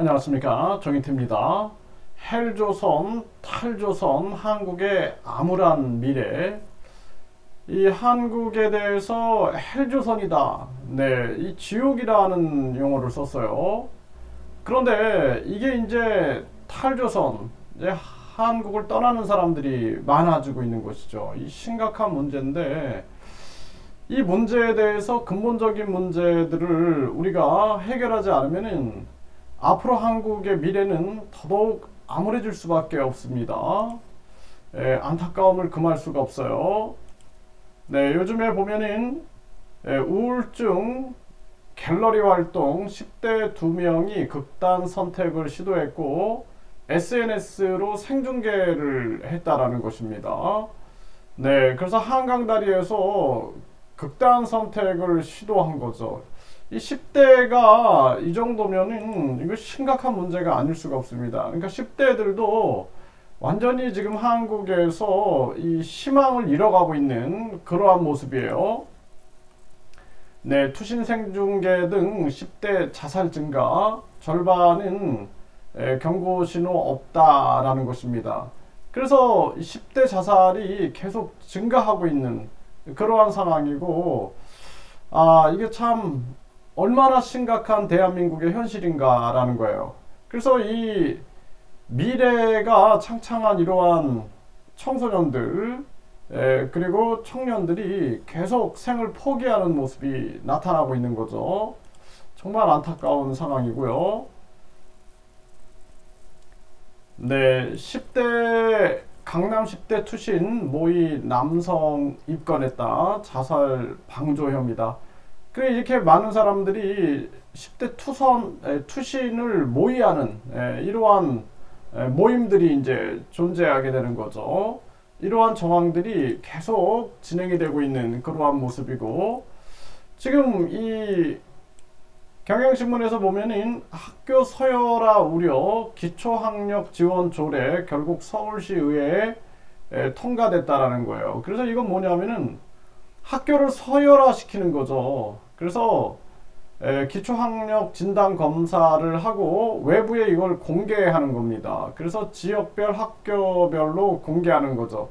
안녕하십니까, 정인태입니다. 헬조선, 탈조선, 한국의 암울한 미래. 이 한국에 대해서 헬조선이다, 이 지옥이라는 용어를 썼어요. 그런데 이게 이제 탈조선, 이제 한국을 떠나는 사람들이 많아지고 있는 것이죠. 이 심각한 문제인데, 이 문제에 대해서 근본적인 문제들을 우리가 해결하지 않으면은 앞으로 한국의 미래는 더더욱 암울해질 수밖에 없습니다. 안타까움을 금할 수가 없어요. 요즘에 보면은 우울증 갤러리 활동 10대 2명이 극단 선택을 시도했고 SNS로 생중계를 했다라는 것입니다. 그래서 한강다리에서 극단 선택을 시도한 거죠. 이 10대가 이 정도면은 이거 심각한 문제가 아닐 수가 없습니다. 그러니까 10대들도 완전히 지금 한국에서 이 희망을 잃어가고 있는 그러한 모습이에요. 투신 생중계 등 10대 자살 증가, 절반은 경고 신호 없다라는 것입니다. 그래서 10대 자살이 계속 증가하고 있는 그러한 상황이고, 이게 참 얼마나 심각한 대한민국의 현실인가라는 거예요. 그래서 이 미래가 창창한 이러한 청소년들 그리고 청년들이 계속 생을 포기하는 모습이 나타나고 있는 거죠. 정말 안타까운 상황이고요. 10대 강남 10대 투신 모의 남성 입건했다, 자살 방조 혐의다. 그래, 이렇게 많은 사람들이 10대 투신을 모의하는 이러한 모임들이 이제 존재하게 되는 거죠. 이러한 정황들이 계속 진행이 되고 있는 그러한 모습이고, 지금 이 경향신문에서 보면은 학교 서열화 우려 기초학력 지원 조례 결국 서울시 의회에 통과됐다라는 거예요. 그래서 이건 뭐냐면은 학교를 서열화 시키는 거죠. 그래서 기초학력 진단 검사를 하고 외부에 이걸 공개하는 겁니다. 그래서 지역별 학교별로 공개하는 거죠.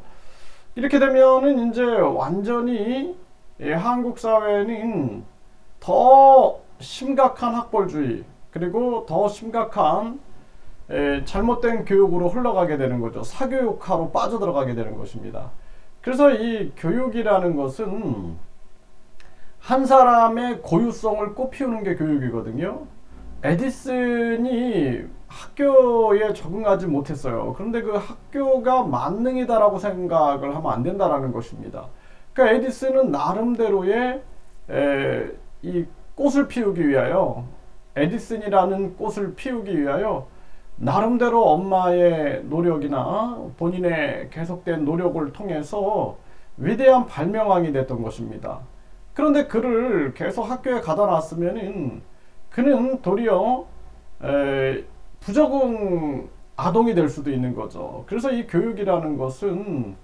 이렇게 되면은 이제 완전히 한국 사회는 더 심각한 학벌주의, 그리고 더 심각한 잘못된 교육으로 흘러가게 되는 거죠. 사교육화로 빠져들어가게 되는 것입니다. 그래서 이 교육이라는 것은 한 사람의 고유성을 꽃피우는 게 교육이거든요. 에디슨이 학교에 적응하지 못했어요. 그런데 그 학교가 만능이다라고 생각을 하면 안 된다라는 것입니다. 그러니까 에디슨은 나름대로의 이 꽃을 피우기 위하여, 에디슨이라는 꽃을 피우기 위하여 나름대로 엄마의 노력이나 본인의 계속된 노력을 통해서 위대한 발명왕이 됐던 것입니다. 그런데 그를 계속 학교에 가다 놨으면은 그는 도리어 부적응 아동이 될 수도 있는 거죠. 그래서 이 교육이라는 것은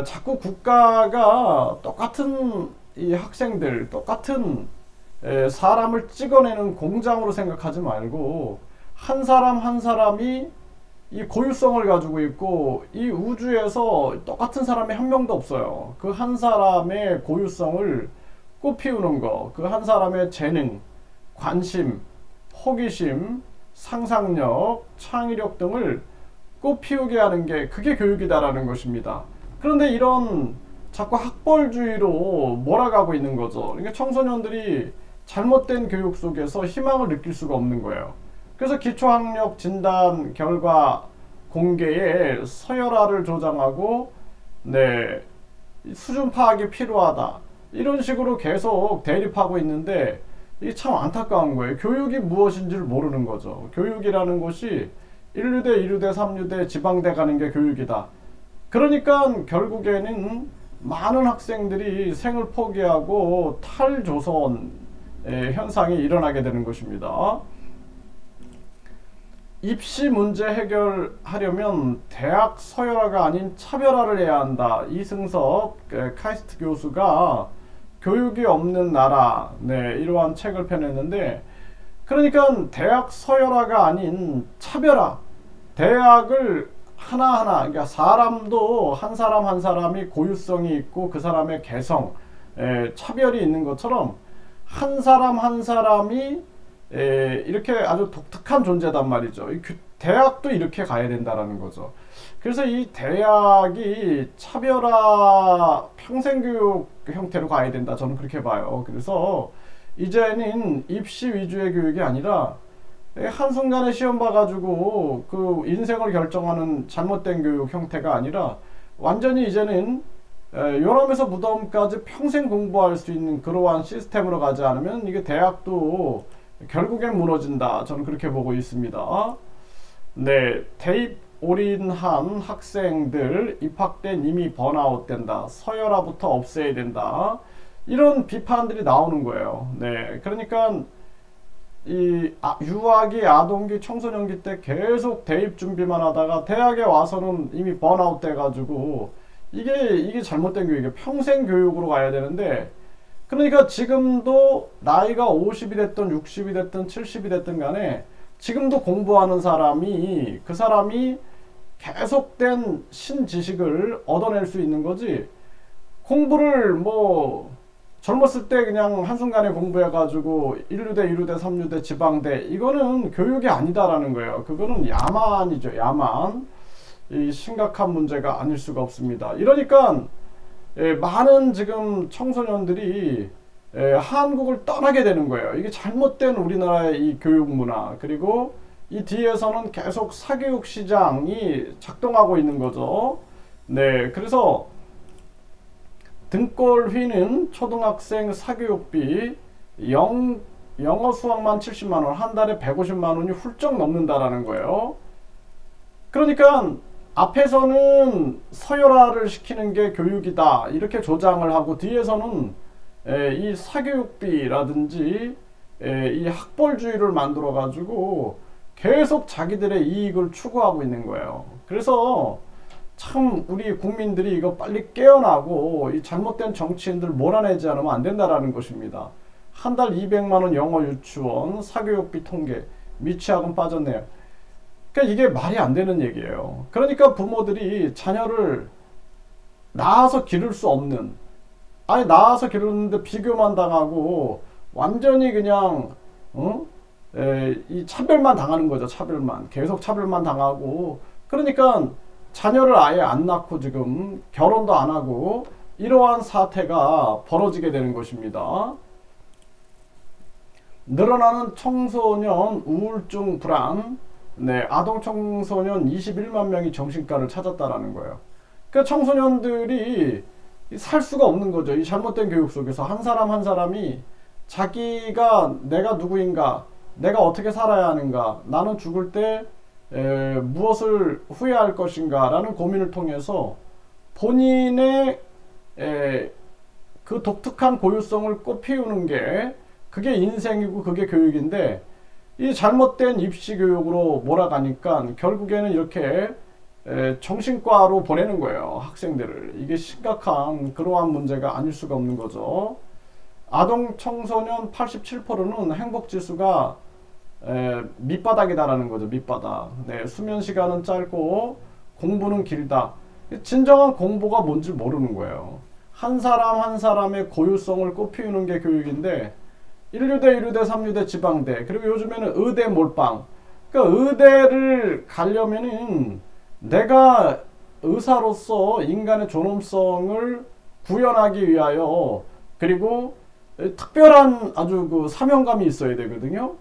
자꾸 국가가 똑같은 이 학생들, 똑같은 사람을 찍어내는 공장으로 생각하지 말고 한 사람 한 사람이 이 고유성을 가지고 있고, 이 우주에서 똑같은 사람이 한 명도 없어요. 그 한 사람의 고유성을 꽃피우는 거, 그 한 사람의 재능, 관심, 호기심, 상상력, 창의력 등을 꽃피우게 하는 게 그게 교육이다라는 것입니다. 그런데 이런 자꾸 학벌주의로 몰아가고 있는 거죠. 그러니까 청소년들이 잘못된 교육 속에서 희망을 느낄 수가 없는 거예요. 그래서 기초학력 진단 결과 공개에 서열화를 조장하고 수준 파악이 필요하다, 이런 식으로 계속 대립하고 있는데, 이게 참 안타까운 거예요. 교육이 무엇인지를 모르는 거죠. 교육이라는 것이 1류대, 2류대, 3류대, 지방대 가는 게 교육이다. 그러니까 결국에는 많은 학생들이 생을 포기하고 탈조선 현상이 일어나게 되는 것입니다. 입시 문제 해결하려면 대학 서열화가 아닌 차별화를 해야 한다. 이승섭 카이스트 교수가 교육이 없는 나라, 이러한 책을 펴냈는데, 그러니까 대학 서열화가 아닌 차별화. 대학을 하나하나, 그러니까 사람도 한 사람 한 사람이 고유성이 있고 그 사람의 개성, 차별이 있는 것처럼 한 사람 한 사람이 이렇게 아주 독특한 존재단 말이죠. 대학도 이렇게 가야 된다라는 거죠. 그래서 이 대학이 차별화 평생교육 형태로 가야 된다, 저는 그렇게 봐요. 그래서 이제는 입시 위주의 교육이 아니라 한순간에 시험 봐가지고 그 인생을 결정하는 잘못된 교육 형태가 아니라 완전히 이제는 요람에서 무덤까지 평생 공부할 수 있는 그러한 시스템으로 가지 않으면 이게 대학도 결국엔 무너진다, 저는 그렇게 보고 있습니다. 네, 대입 올인한 학생들 입학 때 이미 번아웃 된다, 서열화부터 없애야 된다, 이런 비판들이 나오는 거예요. 네, 그러니까 이 유아기, 아동기, 청소년기 때 계속 대입 준비만 하다가 대학에 와서는 이미 번아웃 돼가지고 이게 잘못된 교육이에요. 평생 교육으로 가야 되는데, 그러니까 지금도 나이가 50이 됐든 60이 됐든 70이 됐든 간에 지금도 공부하는 사람이, 그 사람이 계속된 신지식을 얻어낼 수 있는 거지, 공부를 뭐 젊었을 때 그냥 한순간에 공부해가지고 1루대, 2루대, 3루대, 지방대, 이거는 교육이 아니다라는 거예요. 그거는 야만이죠, 야만. 이 심각한 문제가 아닐 수가 없습니다. 이러니까 많은 지금 청소년들이 한국을 떠나게 되는 거예요. 이게 잘못된 우리나라의 이 교육 문화, 그리고 이 뒤에서는 계속 사교육 시장이 작동하고 있는 거죠. 네, 그래서 등골 휘는 초등학생 사교육비, 영어 수학만 70만원, 한 달에 150만원이 훌쩍 넘는다라는 거예요. 그러니까 앞에서는 서열화를 시키는 게 교육이다, 이렇게 조장을 하고, 뒤에서는 이 사교육비라든지 이 학벌주의를 만들어 가지고 계속 자기들의 이익을 추구하고 있는 거예요. 그래서 참 우리 국민들이 이거 빨리 깨어나고 이 잘못된 정치인들 몰아내지 않으면 안 된다라는 것입니다. 한 달 200만원 영어 유치원, 사교육비 통계, 미취학은 빠졌네요. 그러니까 이게 말이 안 되는 얘기예요. 그러니까 부모들이 자녀를 낳아서 기를 수 없는, 아니 낳아서 기르는데 비교만 당하고 완전히 그냥 이 차별만 당하는 거죠. 차별만, 계속 차별만 당하고, 그러니까 자녀를 아예 안 낳고 지금 결혼도 안 하고 이러한 사태가 벌어지게 되는 것입니다. 늘어나는 청소년 우울증 불안. 네, 아동 청소년 21만 명이 정신과를 찾았다라는 거예요. 그러니까 청소년들이 살 수가 없는 거죠. 이 잘못된 교육 속에서 한 사람 한 사람이 자기가 내가 누구인가, 내가 어떻게 살아야 하는가, 나는 죽을 때 무엇을 후회할 것인가 라는 고민을 통해서 본인의 그 독특한 고유성을 꽃피우는 게, 그게 인생이고 그게 교육인데, 이 잘못된 입시교육으로 몰아가니까 결국에는 이렇게 정신과로 보내는 거예요, 학생들을. 이게 심각한 그러한 문제가 아닐 수가 없는 거죠. 아동 청소년 87%는 행복지수가 밑바닥이다라는 거죠. 밑바닥. 네, 수면 시간은 짧고 공부는 길다. 진정한 공부가 뭔지 모르는 거예요. 한 사람 한 사람의 고유성을 꽃피우는 게 교육인데, 1루대, 2루대, 3루대, 지방대, 그리고 요즘에는 의대 몰빵. 그러니까 의대를 가려면은 내가 의사로서 인간의 존엄성을 구현하기 위하여, 그리고 특별한 아주 그 사명감이 있어야 되거든요.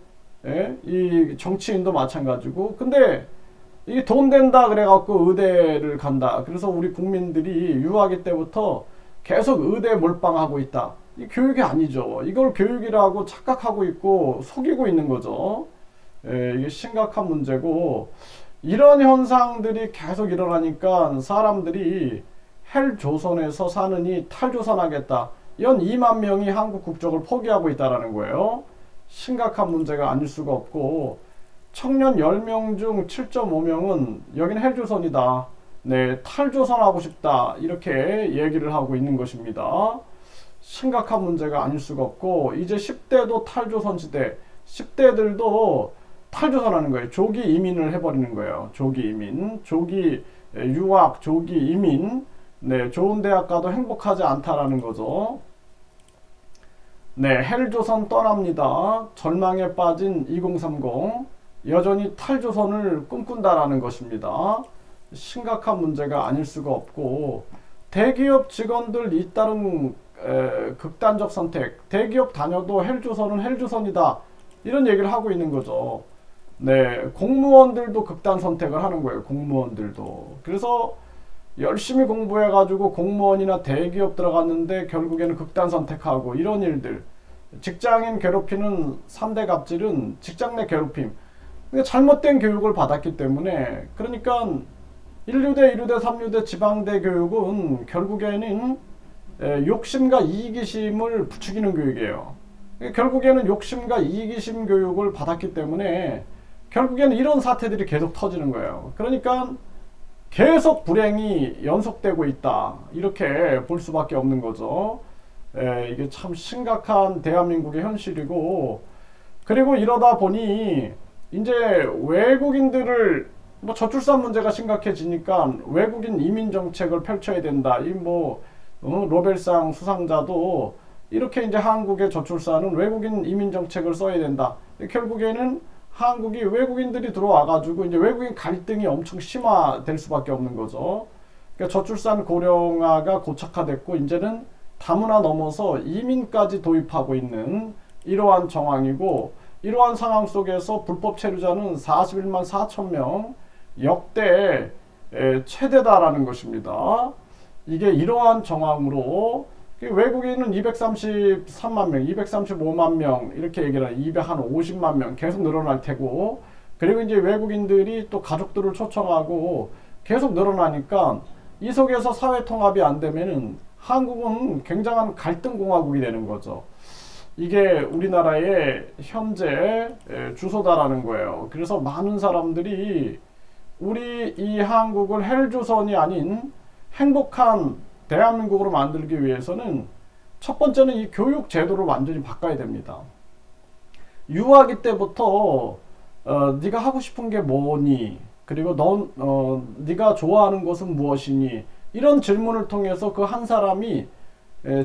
예? 이 정치인도 마찬가지고. 근데 이게 돈 된다 그래갖고 의대를 간다. 그래서 우리 국민들이 유아기 때부터 계속 의대 몰빵하고 있다. 이 교육이 아니죠. 이걸 교육이라고 착각하고 있고 속이고 있는 거죠. 예, 이게 심각한 문제고, 이런 현상들이 계속 일어나니까 사람들이 헬조선에서 사느니 탈조선하겠다. 연 2만 명이 한국 국적을 포기하고 있다는 거예요. 심각한 문제가 아닐 수가 없고, 청년 10명 중 7.5명은 여기는 헬조선이다, 네, 탈조선하고 싶다, 이렇게 얘기를 하고 있는 것입니다. 심각한 문제가 아닐 수가 없고, 이제 10대도 탈조선 시대, 10대들도 탈조선하는 거예요. 조기 이민을 해버리는 거예요. 조기 이민, 조기 유학, 조기 이민. 네, 좋은 대학 가도 행복하지 않다라는 거죠. 네, 헬조선 떠납니다. 절망에 빠진 2030. 여전히 탈조선을 꿈꾼다라는 것입니다. 심각한 문제가 아닐 수가 없고, 대기업 직원들 잇따른 극단적 선택, 대기업 다녀도 헬조선은 헬조선이다, 이런 얘기를 하고 있는 거죠. 네, 공무원들도 극단 선택을 하는 거예요. 공무원들도. 그래서 열심히 공부해 가지고 공무원이나 대기업 들어갔는데 결국에는 극단 선택하고, 이런 일들. 직장인 괴롭히는 3대 갑질은 직장 내 괴롭힘. 그러니까 잘못된 교육을 받았기 때문에, 그러니까 1류대, 2류대, 3류대 지방대 교육은 결국에는 욕심과 이기심을 부추기는 교육이에요. 결국에는 욕심과 이기심 교육을 받았기 때문에 결국에는 이런 사태들이 계속 터지는 거예요. 그러니까 계속 불행이 연속되고 있다, 이렇게 볼 수밖에 없는 거죠. 이게 참 심각한 대한민국의 현실이고, 그리고 이러다 보니 이제 외국인들을 뭐 저출산 문제가 심각해지니까 외국인 이민 정책을 펼쳐야 된다. 이 뭐 노벨상 수상자도 이렇게 이제 한국의 저출산은 외국인 이민 정책을 써야 된다. 결국에는 한국이 외국인들이 들어와 가지고 이제 외국인 갈등이 엄청 심화될 수밖에 없는 거죠. 그러니까 저출산 고령화가 고착화됐고, 이제는 다문화 넘어서 이민까지 도입하고 있는 이러한 정황이고, 이러한 상황 속에서 불법 체류자는 41만 4천 명, 역대 최대다라는 것입니다. 이게 이러한 정황으로 외국인은 233만 명, 235만 명 이렇게 얘기를 하는, 250만 명 계속 늘어날 테고, 그리고 이제 외국인들이 또 가족들을 초청하고 계속 늘어나니까 이 속에서 사회 통합이 안 되면은 한국은 굉장한 갈등 공화국이 되는 거죠. 이게 우리나라의 현재 주소다라는 거예요. 그래서 많은 사람들이 우리 이 한국을 헬조선이 아닌 행복한 대한민국으로 만들기 위해서는 첫 번째는 이 교육 제도를 완전히 바꿔야 됩니다. 유아기 때부터 네가 하고 싶은 게 뭐니? 그리고 네가 좋아하는 것은 무엇이니? 이런 질문을 통해서 그 한 사람이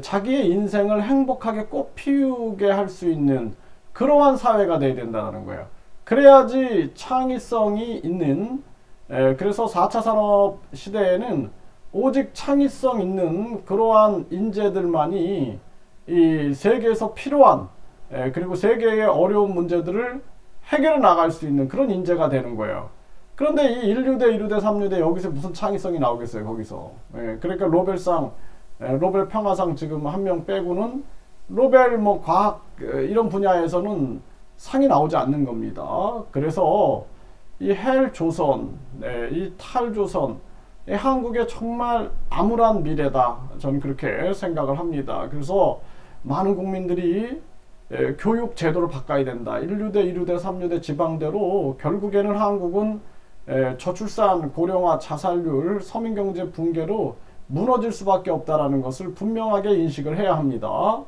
자기의 인생을 행복하게 꽃 피우게 할 수 있는 그러한 사회가 돼야 된다는 거예요. 그래야지 창의성이 있는, 그래서 4차 산업 시대에는 오직 창의성 있는 그러한 인재들만이 이 세계에서 필요한, 그리고 세계의 어려운 문제들을 해결해 나갈 수 있는 그런 인재가 되는 거예요. 그런데 이 1류대, 2류대, 3류대 여기서 무슨 창의성이 나오겠어요, 거기서. 그러니까 노벨 평화상 지금 한 명 빼고는 노벨 뭐 과학 이런 분야에서는 상이 나오지 않는 겁니다. 그래서 이 헬조선, 이 탈조선, 한국의 정말 암울한 미래다, 저는 그렇게 생각을 합니다. 그래서 많은 국민들이 교육 제도를 바꿔야 된다. 1류대, 2류대, 3류대 지방대로 결국에는 한국은 저출산, 고령화, 자살률, 서민경제 붕괴로 무너질 수밖에 없다라는 것을 분명하게 인식을 해야 합니다.